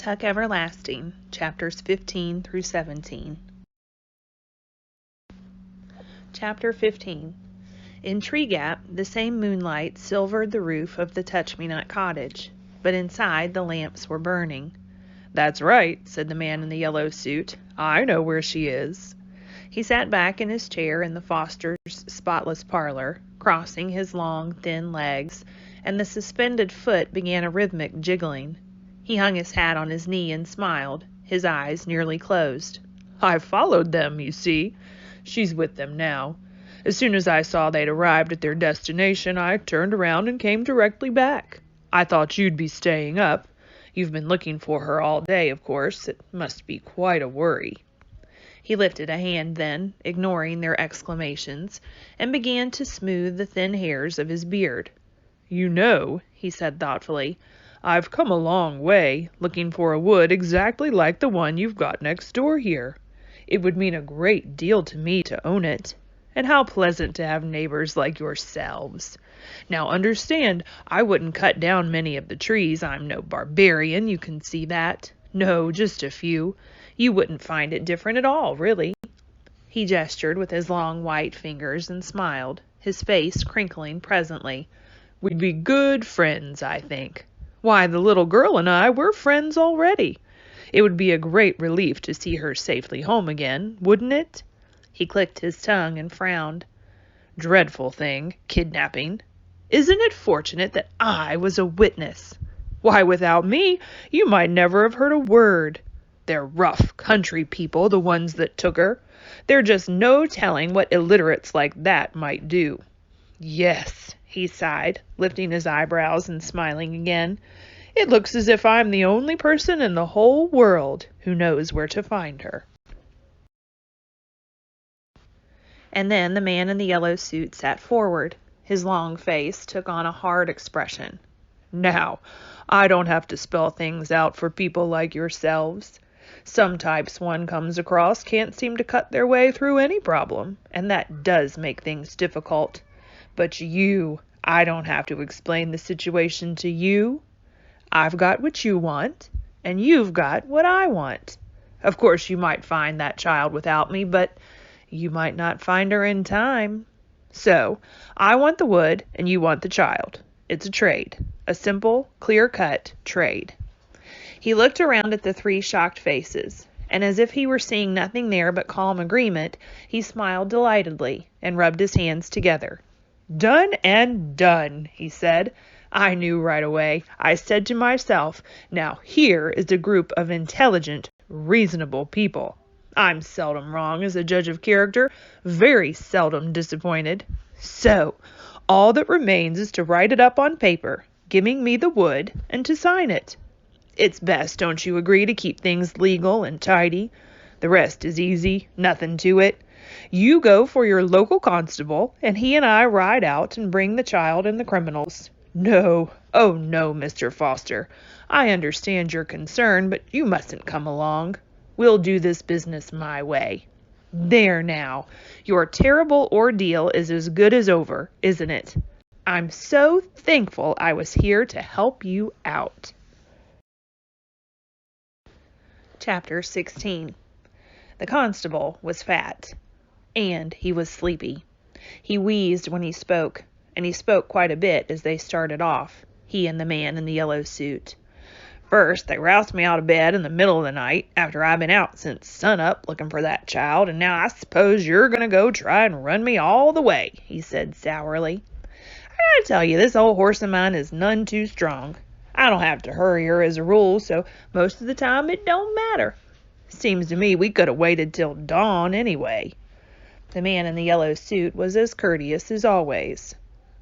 Tuck Everlasting, chapters 15 through 17. Chapter 15. In Tree Gap, the same moonlight silvered the roof of the Touch-Me-Not cottage, but inside the lamps were burning. "That's right," said the man in the yellow suit. "I know where she is." He sat back in his chair in the Foster's spotless parlor, crossing his long, thin legs, and the suspended foot began a rhythmic jiggling. He hung his hat on his knee and smiled, his eyes nearly closed. "I followed them, you see. She's with them now. As soon as I saw they'd arrived at their destination, I turned around and came directly back. I thought you'd be staying up. You've been looking for her all day, of course. It must be quite a worry." He lifted a hand then, ignoring their exclamations, and began to smooth the thin hairs of his beard. "You know," he said thoughtfully, "I've come a long way, looking for a wood exactly like the one you've got next door here. It would mean a great deal to me to own it. And how pleasant to have neighbors like yourselves. Now understand, I wouldn't cut down many of the trees. I'm no barbarian, you can see that. No, just a few. You wouldn't find it different at all, really." He gestured with his long white fingers and smiled, his face crinkling presently. "We'd be good friends, I think. Why, the little girl and I, we're friends already. It would be a great relief to see her safely home again, wouldn't it?" He clicked his tongue and frowned. "Dreadful thing, kidnapping. Isn't it fortunate that I was a witness? Why, without me, you might never have heard a word. They're rough country people, the ones that took her. There's just no telling what illiterates like that might do. Yes," he sighed, lifting his eyebrows and smiling again. "It looks as if I'm the only person in the whole world who knows where to find her." And then the man in the yellow suit sat forward. His long face took on a hard expression. "Now, I don't have to spell things out for people like yourselves. Some types one comes across can't seem to cut their way through any problem, and that does make things difficult. But you, I don't have to explain the situation to you. I've got what you want, and you've got what I want. Of course, you might find that child without me, but you might not find her in time. So, I want the wood, and you want the child. It's a trade. A simple, clear-cut trade." He looked around at the three shocked faces, and as if he were seeing nothing there but calm agreement, he smiled delightedly and rubbed his hands together. "Done and done," he said. "I knew right away. I said to myself, now here is a group of intelligent, reasonable people. I'm seldom wrong as a judge of character, very seldom disappointed. So, all that remains is to write it up on paper, giving me the wood, and to sign it. It's best, don't you agree, to keep things legal and tidy? The rest is easy, nothing to it. You go for your local constable, and he and I ride out and bring the child and the criminals. No, oh no, Mr. Foster. I understand your concern, but you mustn't come along. We'll do this business my way. There now, your terrible ordeal is as good as over, isn't it? I'm so thankful I was here to help you out." Chapter 16. The constable was fat, and he was sleepy. He wheezed when he spoke, and he spoke quite a bit as they started off, he and the man in the yellow suit. "First, they roused me out of bed in the middle of the night, after I've been out since sunup looking for that child, and now I suppose you're going to go try and run me all the way," he said sourly. "I tell you, this old horse of mine is none too strong. I don't have to hurry her as a rule, so most of the time it don't matter. Seems to me we could have waited till dawn anyway." The man in the yellow suit was as courteous as always.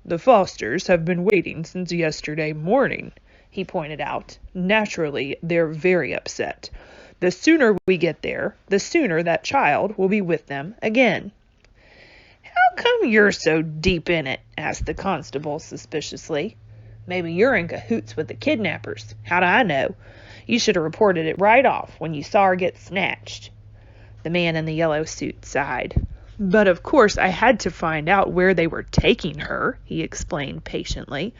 "The Fosters have been waiting since yesterday morning," he pointed out. "Naturally, they're very upset. The sooner we get there, the sooner that child will be with them again." "How come you're so deep in it?" asked the constable suspiciously. "Maybe you're in cahoots with the kidnappers. How'd I know? You should have reported it right off when you saw her get snatched." The man in the yellow suit sighed. "But of course I had to find out where they were taking her," he explained patiently.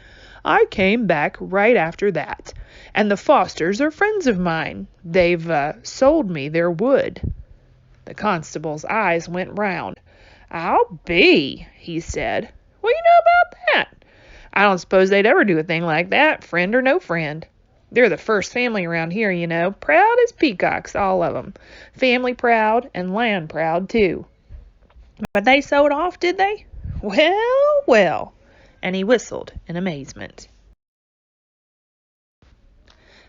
I came back right after that. And the Fosters are friends of mine. They've sold me their wood." The constable's eyes went round. "I'll be," he said. "What do you know about that?" "I don't suppose they'd ever do a thing like that, friend or no friend. They're the first family around here, you know. Proud as peacocks, all of 'em. Family proud and land proud, too." "But they sold off, did they? Well, well." And he whistled in amazement.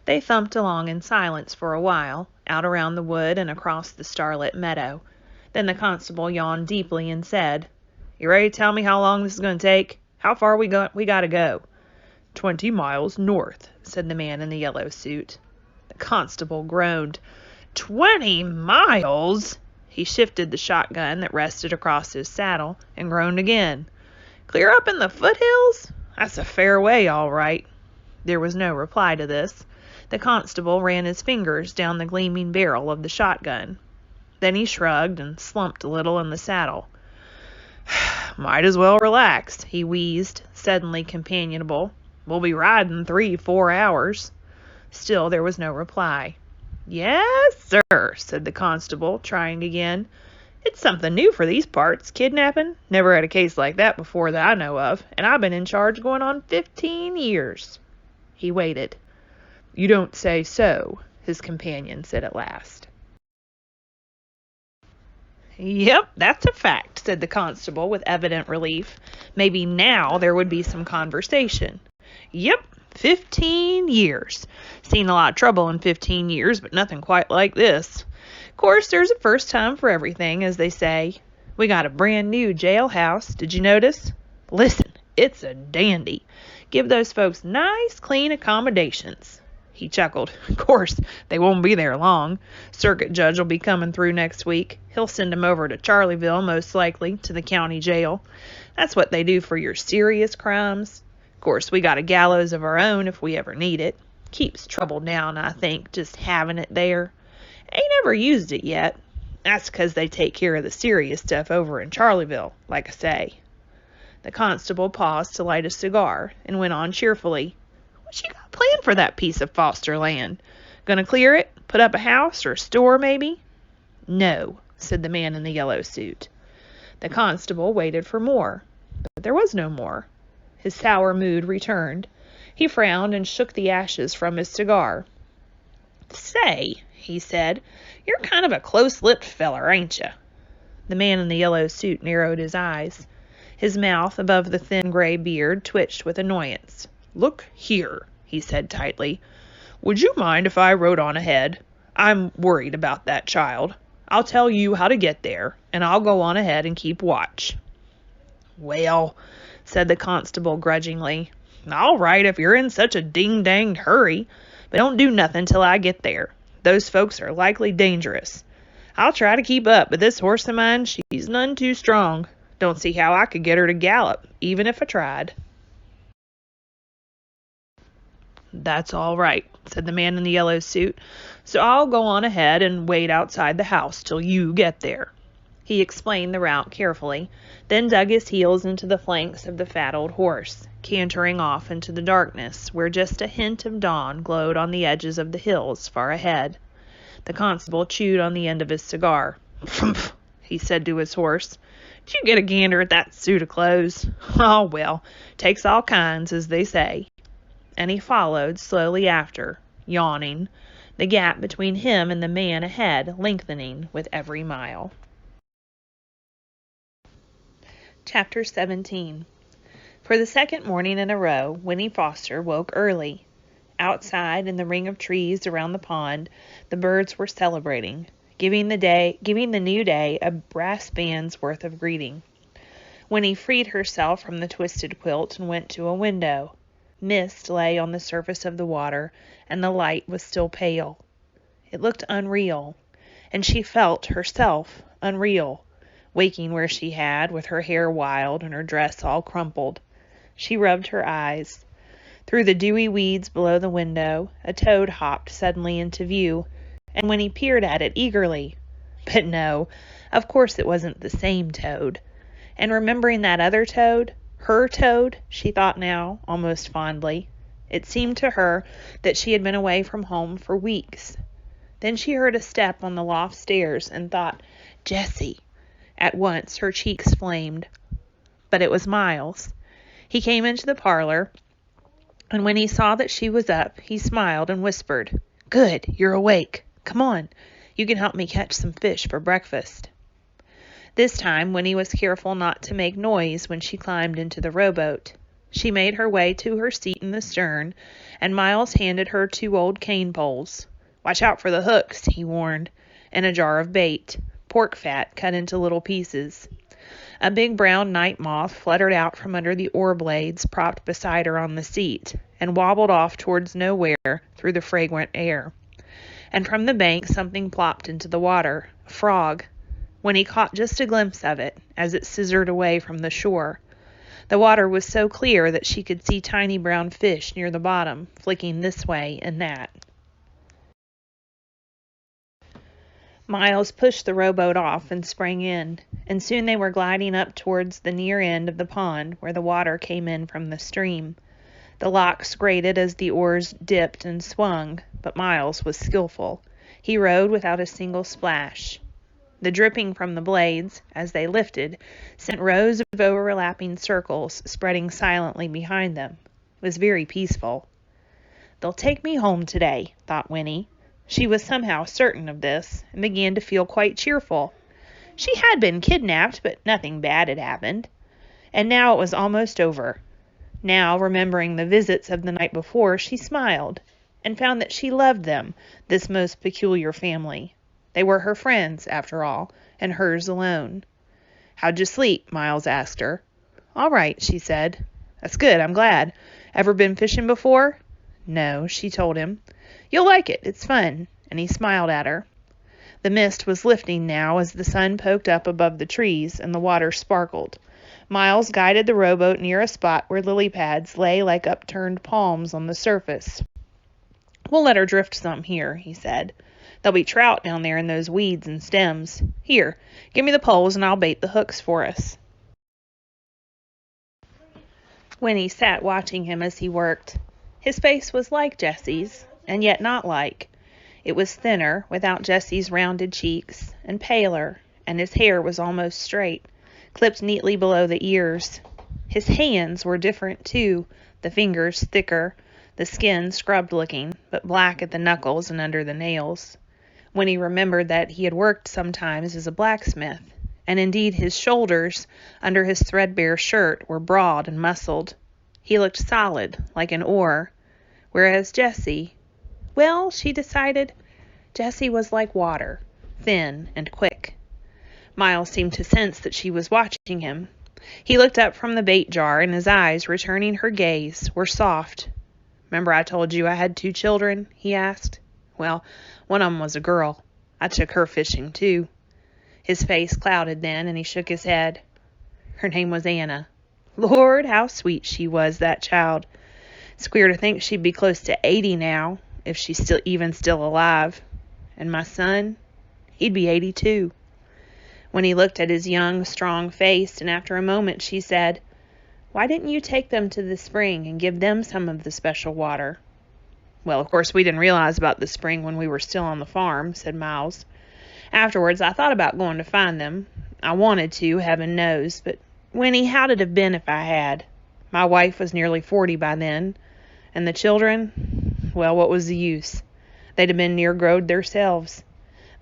They thumped along in silence for a while, out around the wood and across the starlit meadow. Then the constable yawned deeply and said, "You ready to tell me how long this is going to take? How far we got to go?" 20 miles north," said the man in the yellow suit. The constable groaned. 20 miles? He shifted the shotgun that rested across his saddle and groaned again. "Clear up in the foothills? That's a fair way, all right." There was no reply to this. The constable ran his fingers down the gleaming barrel of the shotgun. Then he shrugged and slumped a little in the saddle. "Might as well relax," he wheezed, suddenly companionable. "We'll be riding 3-4 hours." Still there was no reply. "Yes, sir," said the constable, trying again. "It's something new for these parts, kidnapping. Never had a case like that before that I know of, and I've been in charge going on 15 years. He waited. "You don't say so," his companion said at last. "Yep, that's a fact," said the constable with evident relief. Maybe now there would be some conversation. "Yep, 15 years. Seen a lot of trouble in 15 years, but nothing quite like this. Course, there's a first time for everything, as they say. We got a brand new jailhouse, did you notice? Listen, it's a dandy. Give those folks nice, clean accommodations." He chuckled. "Of course, they won't be there long. Circuit judge will be coming through next week. He'll send 'em over to Charleville, most likely, to the county jail. That's what they do for your serious crimes. Of course, we got a gallows of our own if we ever need it. Keeps trouble down, I think, just having it there. Ain't ever used it yet. That's 'cause they take care of the serious stuff over in Charleville, like I say." The constable paused to light a cigar and went on cheerfully. "What you got planned for that piece of Foster land? Gonna clear it? Put up a house or a store, maybe?" "No," said the man in the yellow suit. The constable waited for more, but there was no more. His sour mood returned. He frowned and shook the ashes from his cigar. "Say," he said, "you're kind of a close-lipped feller, ain't you?" The man in the yellow suit narrowed his eyes. His mouth, above the thin gray beard, twitched with annoyance. "Look here," he said tightly. "Would you mind if I rode on ahead? I'm worried about that child. I'll tell you how to get there, and I'll go on ahead and keep watch." "Well," said the constable grudgingly, "all right if you're in such a ding-danged hurry, but don't do nothing till I get there. Those folks are likely dangerous. I'll try to keep up, but this horse of mine, she's none too strong. Don't see how I could get her to gallop, even if I tried." "That's all right," said the man in the yellow suit. "So I'll go on ahead and wait outside the house till you get there." He explained the route carefully, then dug his heels into the flanks of the fat old horse, cantering off into the darkness where just a hint of dawn glowed on the edges of the hills far ahead. The constable chewed on the end of his cigar. "Phumph," he said to his horse. "Did you get a gander at that suit of clothes? Oh, well, takes all kinds, as they say." And he followed slowly after, yawning, the gap between him and the man ahead lengthening with every mile. Chapter 17. For the second morning in a row, Winnie Foster woke early. Outside, in the ring of trees around the pond, the birds were celebrating, giving the new day a brass band's worth of greeting. Winnie freed herself from the twisted quilt and went to a window. Mist lay on the surface of the water, and the light was still pale. It looked unreal, and she felt herself unreal, waking where she had, with her hair wild and her dress all crumpled. She rubbed her eyes. Through the dewy weeds below the window, a toad hopped suddenly into view, and Winnie peered at it eagerly. But no, of course it wasn't the same toad. And remembering that other toad, Her toad, she thought now, almost fondly. It seemed to her that she had been away from home for weeks. Then she heard a step on the loft stairs and thought, Jessie. At once her cheeks flamed. But it was Miles. He came into the parlor, and when he saw that she was up, he smiled and whispered, Good, you're awake. Come on, you can help me catch some fish for breakfast. This time Winnie was careful not to make noise when she climbed into the rowboat. She made her way to her seat in the stern, and Miles handed her 2 old cane poles. Watch out for the hooks, he warned, and a jar of bait, pork fat cut into little pieces. A big brown night moth fluttered out from under the oar blades propped beside her on the seat, and wobbled off towards nowhere through the fragrant air. And from the bank something plopped into the water, a frog. When he caught just a glimpse of it, as it scissored away from the shore. The water was so clear that she could see tiny brown fish near the bottom, flicking this way and that. Miles pushed the rowboat off and sprang in, and soon they were gliding up towards the near end of the pond where the water came in from the stream. The locks grated as the oars dipped and swung, but Miles was skillful. He rowed without a single splash. The dripping from the blades, as they lifted, sent rows of overlapping circles spreading silently behind them. It was very peaceful. They'll take me home today, thought Winnie. She was somehow certain of this, and began to feel quite cheerful. She had been kidnapped, but nothing bad had happened. And now it was almost over. Now, remembering the visits of the night before, she smiled, and found that she loved them, this most peculiar family. They were her friends, after all, and hers alone. How'd you sleep? Miles asked her. All right, she said. That's good, I'm glad. Ever been fishing before? No, she told him. You'll like it, it's fun, and he smiled at her. The mist was lifting now as the sun poked up above the trees and the water sparkled. Miles guided the rowboat near a spot where lily pads lay like upturned palms on the surface. We'll let her drift some here, he said. There'll be trout down there in those weeds and stems. Here, give me the poles and I'll bait the hooks for us. Winnie sat watching him as he worked. His face was like Jessie's, and yet not like. It was thinner, without Jessie's rounded cheeks, and paler, and his hair was almost straight, clipped neatly below the ears. His hands were different, too, the fingers thicker, the skin scrubbed-looking, but black at the knuckles and under the nails. When he remembered that he had worked sometimes as a blacksmith, and indeed his shoulders, under his threadbare shirt, were broad and muscled. He looked solid, like an oar, whereas Jessie, well, she decided, Jessie was like water, thin and quick. Miles seemed to sense that she was watching him. He looked up from the bait jar, and his eyes, returning her gaze, were soft. Remember I told you I had 2 children? He asked. Well, one of 'em was a girl. I took her fishing, too. His face clouded then, and he shook his head. Her name was Anna. Lord, how sweet she was, that child. It's queer to think she'd be close to 80 now, if she's still alive. And my son, he'd be 82. When he looked at his young, strong face, and after a moment she said, Why didn't you take them to the spring and give them some of the special water? Well, of course, we didn't realize about the spring when we were still on the farm, said Miles. Afterwards, I thought about going to find them. I wanted to, heaven knows, but Winnie, how'd it have been if I had? My wife was nearly 40 by then, and the children, well, what was the use? They'd have been near-growed theirselves.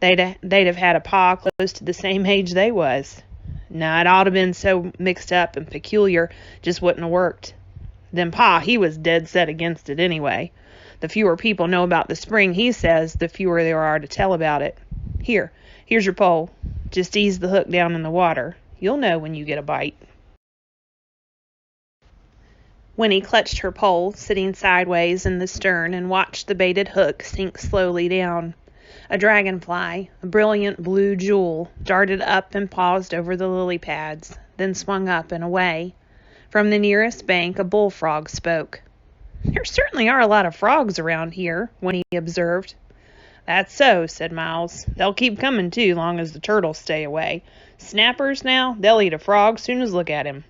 They'd have had a pa close to the same age they was. No, it ought to been so mixed up and peculiar, just wouldn't have worked. Then pa, he was dead set against it anyway. The fewer people know about the spring, he says, the fewer there are to tell about it. Here's your pole. Just ease the hook down in the water. You'll know when you get a bite. Winnie clutched her pole, sitting sideways in the stern, and watched the baited hook sink slowly down. A dragonfly, a brilliant blue jewel, darted up and paused over the lily pads, then swung up and away. From the nearest bank a bullfrog spoke. There certainly are a lot of frogs around here, Winnie observed. That's so, said Miles. They'll keep coming, too, long as the turtles stay away. Snappers, now, they'll eat a frog soon as look at him.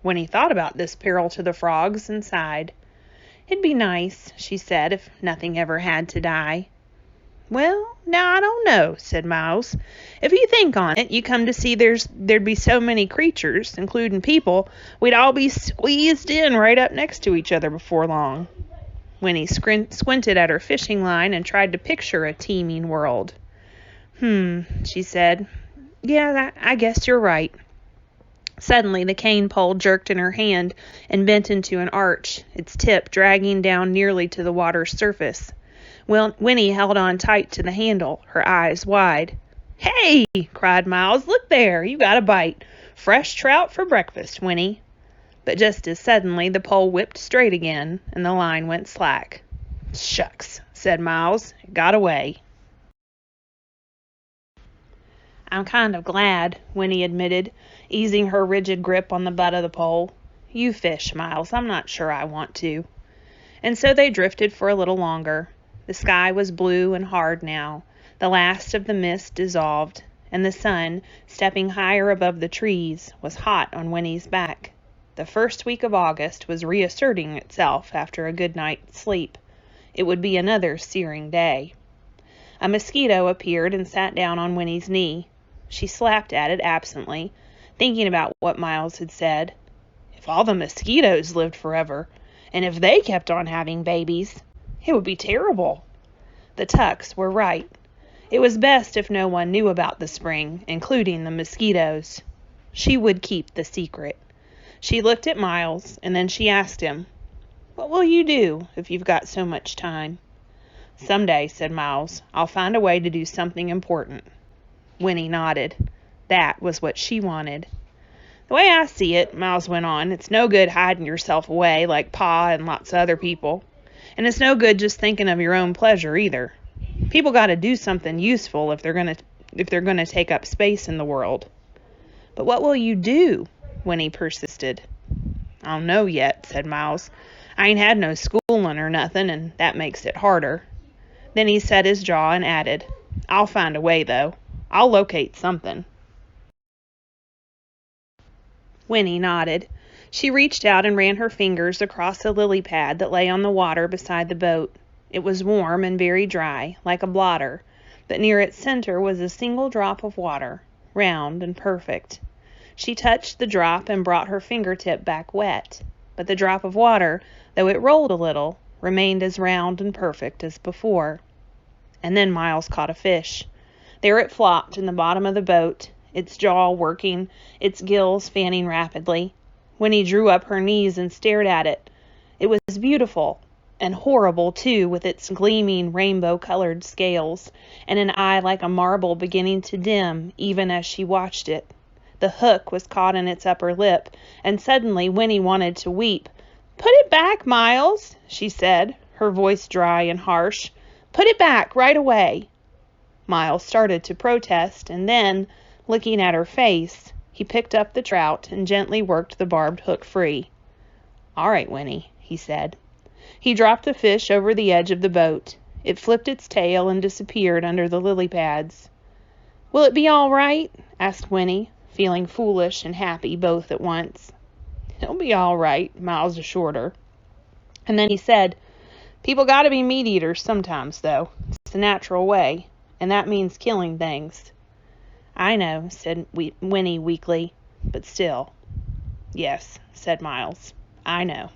Winnie thought about this peril to the frogs and sighed. "It'd be nice," she said, "if nothing ever had to die." "Well, now I don't know," said Miles. "If you think on it, you come to see there'd be so many creatures, including people, we'd all be squeezed in right up next to each other before long." Winnie squinted at her fishing line and tried to picture a teeming world. She said. "Yeah, I guess you're right." Suddenly, the cane pole jerked in her hand and bent into an arch, its tip dragging down nearly to the water's surface. Winnie held on tight to the handle, her eyes wide. "Hey!" cried Miles. "Look there! You got a bite. Fresh trout for breakfast, Winnie." But just as suddenly the pole whipped straight again, and the line went slack. "Shucks," said Miles. "It got away." "I'm kind of glad," Winnie admitted, easing her rigid grip on the butt of the pole. "You fish, Miles. I'm not sure I want to." And so they drifted for a little longer. The sky was blue and hard now. The last of the mist dissolved, and the sun, stepping higher above the trees, was hot on Winnie's back. The first week of August was reasserting itself after a good night's sleep. It would be another searing day. A mosquito appeared and sat down on Winnie's knee. She slapped at it absently, thinking about what Miles had said. If all the mosquitoes lived forever, and if they kept on having babies, it would be terrible. The Tucks were right. It was best if no one knew about the spring, including the mosquitoes. She would keep the secret. She looked at Miles, and then she asked him, "What will you do if you've got so much time?" "Someday," said Miles, "I'll find a way to do something important." Winnie nodded. That was what she wanted. "The way I see it," Miles went on, "it's no good hiding yourself away like Pa and lots of other people. And it's no good just thinking of your own pleasure either. People got to do something useful if they're gonna take up space in the world." "But what will you do?" Winnie persisted. "I don't know yet," said Miles. "I ain't had no schooling or nothing, and that makes it harder." Then he set his jaw and added, "I'll find a way, though. I'll locate something." Winnie nodded. She reached out and ran her fingers across a lily pad that lay on the water beside the boat. It was warm and very dry, like a blotter, but near its center was a single drop of water, round and perfect. She touched the drop and brought her fingertip back wet, but the drop of water, though it rolled a little, remained as round and perfect as before. And then Miles caught a fish. There it flopped in the bottom of the boat, its jaw working, its gills fanning rapidly. Winnie drew up her knees and stared at it. It was beautiful, and horrible, too, with its gleaming rainbow-colored scales, and an eye like a marble beginning to dim even as she watched it. The hook was caught in its upper lip, and suddenly Winnie wanted to weep. "Put it back, Miles," she said, her voice dry and harsh. "Put it back right away." Miles started to protest, and then, looking at her face, he picked up the trout and gently worked the barbed hook free. "All right, Winnie," he said. He dropped the fish over the edge of the boat. It flipped its tail and disappeared under the lily pads. "Will it be all right?" asked Winnie, feeling foolish and happy both at once. "It'll be all right," Miles assured her. And then he said, "People gotta be meat eaters sometimes, though. It's the natural way, and that means killing things." "I know," said Winnie weakly, "but still." "Yes," said Miles, "I know."